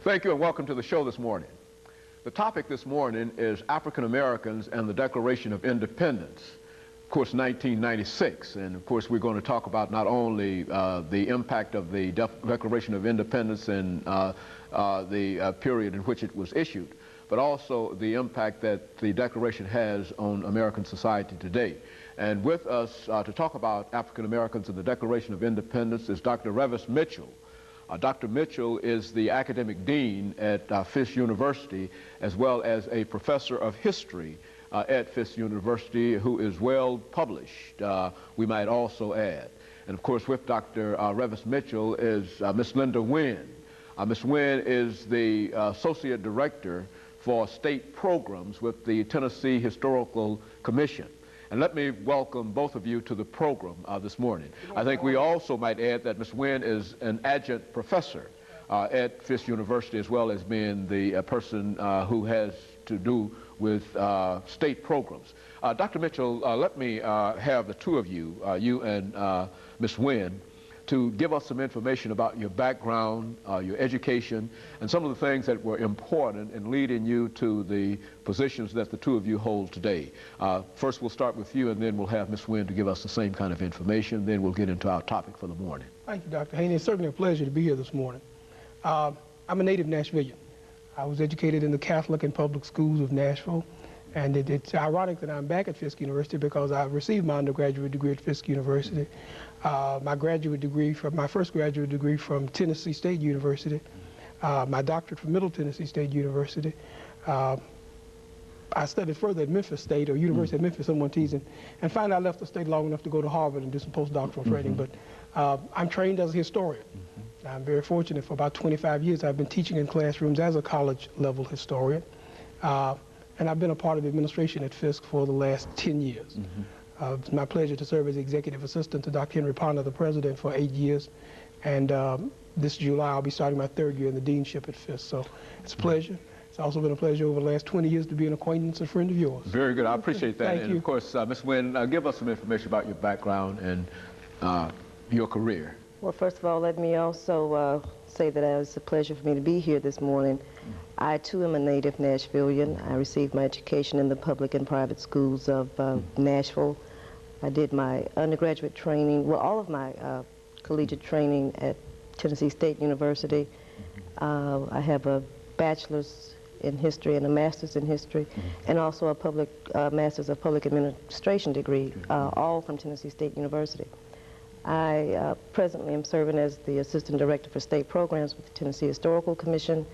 Thank you and welcome to the show this morning. The topic this morning is African Americans and the Declaration of Independence, of course 1996, and of course we're going to talk about not only the impact of the Declaration of Independence and the period in which it was issued, but also the impact that the Declaration has on American society today. And with us to talk about African Americans and the Declaration of Independence is Dr. Mitchell. Dr. Mitchell is the academic dean at Fisk University, as well as a professor of history at Fisk University, who is well published, we might also add. And of course with Dr. Mitchell is Miss LWynn. Miss Wynn is the Associate Director for State Programs with the Tennessee Historical Commission. And let me welcome both of you to the program this morning. I think we also might add that Ms. Wynn is an adjunct professor at Fisk University, as well as being the person who has to do with state programs. Dr. Mitchell, let me have the two of you, you and Ms. Wynn, to give us some information about your background, your education, and some of the things that were important in leading you to the positions that the two of you hold today. First, we'll start with you, and then we'll have Ms. Wynn to give us the same kind of information. Then we'll get into our topic for the morning. Thank you, Dr. Haney. It's certainly a pleasure to be here this morning. I'm a native Nashvilleian. I was educated in the Catholic and public schools of Nashville. And it's ironic that I'm back at Fisk University because I received my undergraduate degree at Fisk University. My first graduate degree from Tennessee State University. My doctorate from Middle Tennessee State University. I studied further at Memphis State, or University of Memphis, someone teasing. And finally I left the state long enough to go to Harvard and do some postdoctoral training. But I'm trained as a historian. I'm very fortunate. For about 25 years I've been teaching in classrooms as a college level historian. And I've been a part of the administration at Fisk for the last 10 years. It's my pleasure to serve as executive assistant to Dr. Henry Ponder, the president, for 8 years. And this July, I'll be starting my 3rd year in the deanship at Fisk. So it's a pleasure. It's also been a pleasure over the last 20 years to be an acquaintance and friend of yours. Very good. I appreciate that. Thank you. Of course, Ms. Wynn, give us some information about your background and your career. Well, first of all, let me also say that it was a pleasure for me to be here this morning. I, too, am a native Nashvilleian. I received my education in the public and private schools of Nashville. I did my undergraduate training, well, all of my collegiate training at Tennessee State University. I have a bachelor's in history and a master's in history, and also a master's of public administration degree, all from Tennessee State University. I presently am serving as the Assistant Director for State Programs with the Tennessee Historical Commission.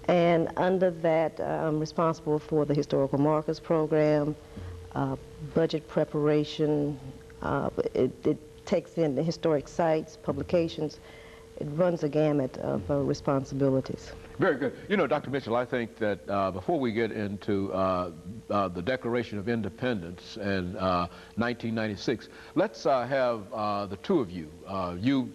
And under that, I'm responsible for the Historical Markers Program, budget preparation. It takes in the historic sites, publications. It runs a gamut of responsibilities. Very good. You know, Dr. Mitchell, I think that before we get into the Declaration of Independence and 1996, let's have the two of you,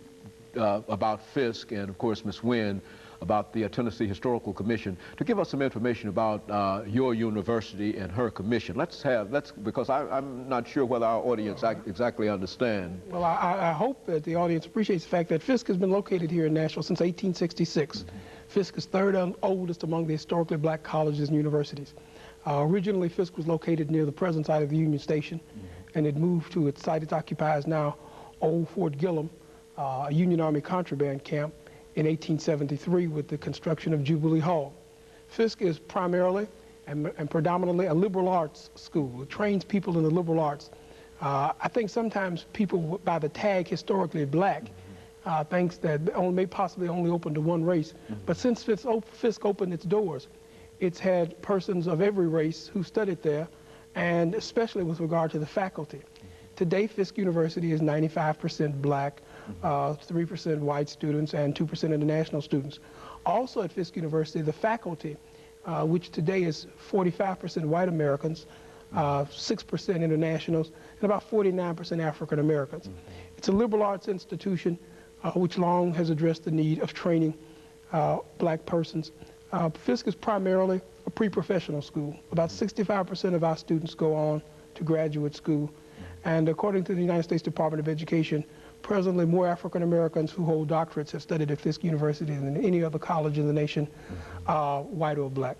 about Fisk, and of course Ms. Wynn about the Tennessee Historical Commission, to give us some information about your university and her commission. Because I'm not sure whether our audience exactly understand. Well, I hope that the audience appreciates the fact that Fisk has been located here in Nashville since 1866. Fisk is 3rd oldest among the historically black colleges and universities. Originally, Fisk was located near the present site of the Union Station, and it moved to its site it occupies now, Old Fort Gillem, a Union Army contraband camp, in 1873 with the construction of Jubilee Hall. Fisk is primarily and predominantly a liberal arts school. It trains people in the liberal arts. I think sometimes people, by the tag historically black, thinks that may possibly only open to one race. But since Fisk opened its doors, it's had persons of every race who studied there, and especially with regard to the faculty. Today, Fisk University is 95% black, 3% white students, and 2% international students. Also at Fisk University, the faculty, which today is 45% white Americans, 6% internationals, and about 49% African Americans. It's a liberal arts institution which long has addressed the need of training black persons. Fisk is primarily a pre-professional school. About 65% of our students go on to graduate school. And according to the United States Department of Education, presently more African Americans who hold doctorates have studied at Fisk University than any other college in the nation, white or black.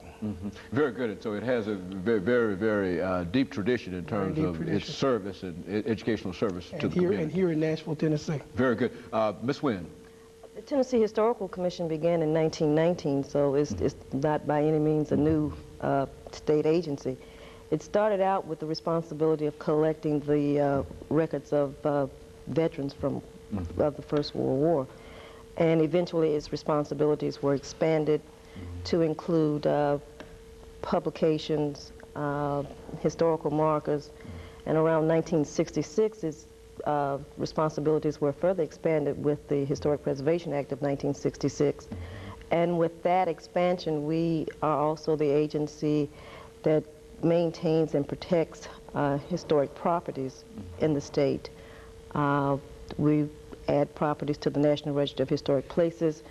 Very good. And so it has a very deep tradition in terms of its service and educational service to the community. And here in Nashville, Tennessee. Very good. Ms. Wynn. The Tennessee Historical Commission began in 1919, so it's not by any means a new state agency. It started out with the responsibility of collecting the records of veterans of the First World War, and eventually its responsibilities were expanded to include publications, historical markers, and around 1966 its responsibilities were further expanded with the Historic Preservation Act of 1966. And with that expansion, we are also the agency that maintains and protects historic properties in the state. We add properties to the National Register of Historic Places,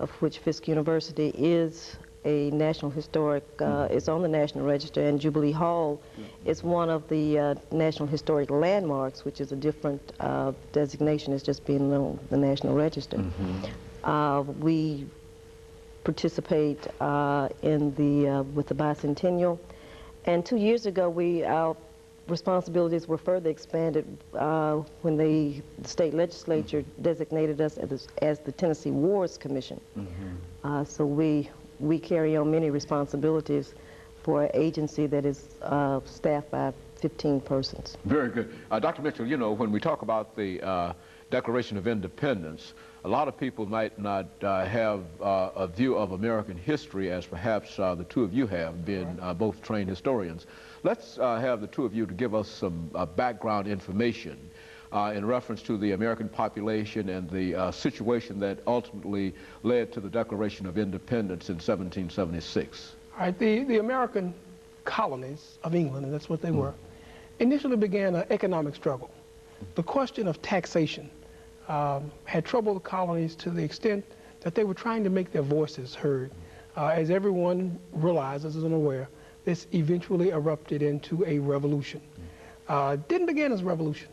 of which Fisk University is a National Historic, is on the National Register, and Jubilee Hall is one of the National Historic Landmarks, which is a different designation. It's just being on the National Register. We participate in the with the bicentennial, and 2 years ago our responsibilities were further expanded when the state legislature designated us as the Tennessee Wars Commission. So we carry on many responsibilities for an agency that is staffed by 15 persons. Very good. Dr. Mitchell, you know, when we talk about the Declaration of Independence, a lot of people might not have a view of American history as perhaps the two of you have, been both trained historians. Let's have the two of you to give us some background information in reference to the American population and the situation that ultimately led to the Declaration of Independence in 1776. All right, the American colonies of England, and that's what they were, initially began an economic struggle. The question of taxation had troubled the colonies to the extent that they were trying to make their voices heard. As everyone realizes and is aware, this eventually erupted into a revolution. Didn't begin as a revolution.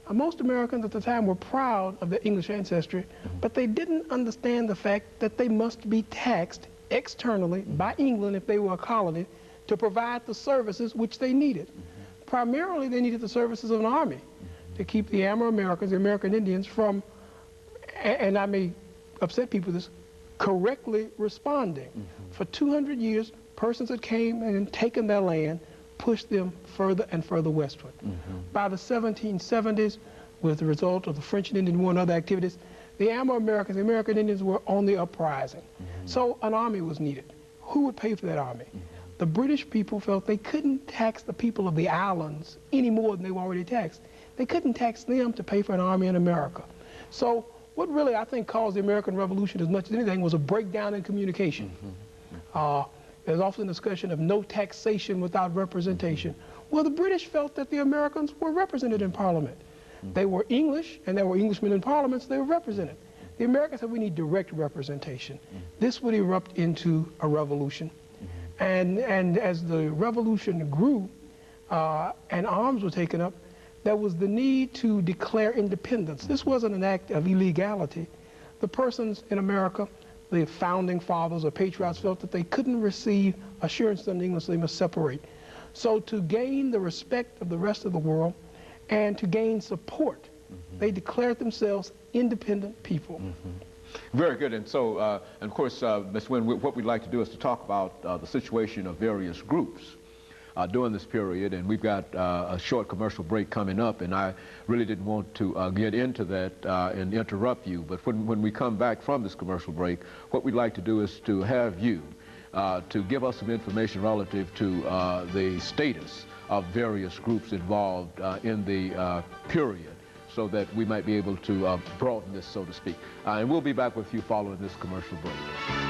Most Americans at the time were proud of their English ancestry, but they didn't understand the fact that they must be taxed externally by England if they were a colony to provide the services which they needed. Primarily, they needed the services of an army to keep the Americans, the American Indians, from, and I may upset people with this, correctly responding. For 200 years, persons that came and taken their land pushed them further and further westward. By the 1770s, with the result of the French and Indian War and other activities, the Americans, the American Indians, were on the uprising. So an army was needed. Who would pay for that army? The British people felt they couldn't tax the people of the islands any more than they were already taxed. They couldn't tax them to pay for an army in America. So what really, I think, caused the American Revolution as much as anything was a breakdown in communication. There's often discussion of no taxation without representation. Well, the British felt that the Americans were represented in Parliament. They were English, and there were Englishmen in parliaments, they were represented. The Americans said we need direct representation. This would erupt into a revolution. And as the revolution grew and arms were taken up, there was the need to declare independence. This wasn't an act of illegality. The persons in America, the founding fathers or patriots, felt that they couldn't receive assurance under English, so they must separate. So to gain the respect of the rest of the world and to gain support, they declared themselves independent people. Very good. And so, and of course, Ms. Wynn, what we'd like to do is to talk about the situation of various groups during this period, and we've got a short commercial break coming up, and I really didn't want to get into that and interrupt you, but when we come back from this commercial break, what we'd like to do is to have you to give us some information relative to the status of various groups involved in the period, so that we might be able to broaden this, so to speak. And we'll be back with you following this commercial break.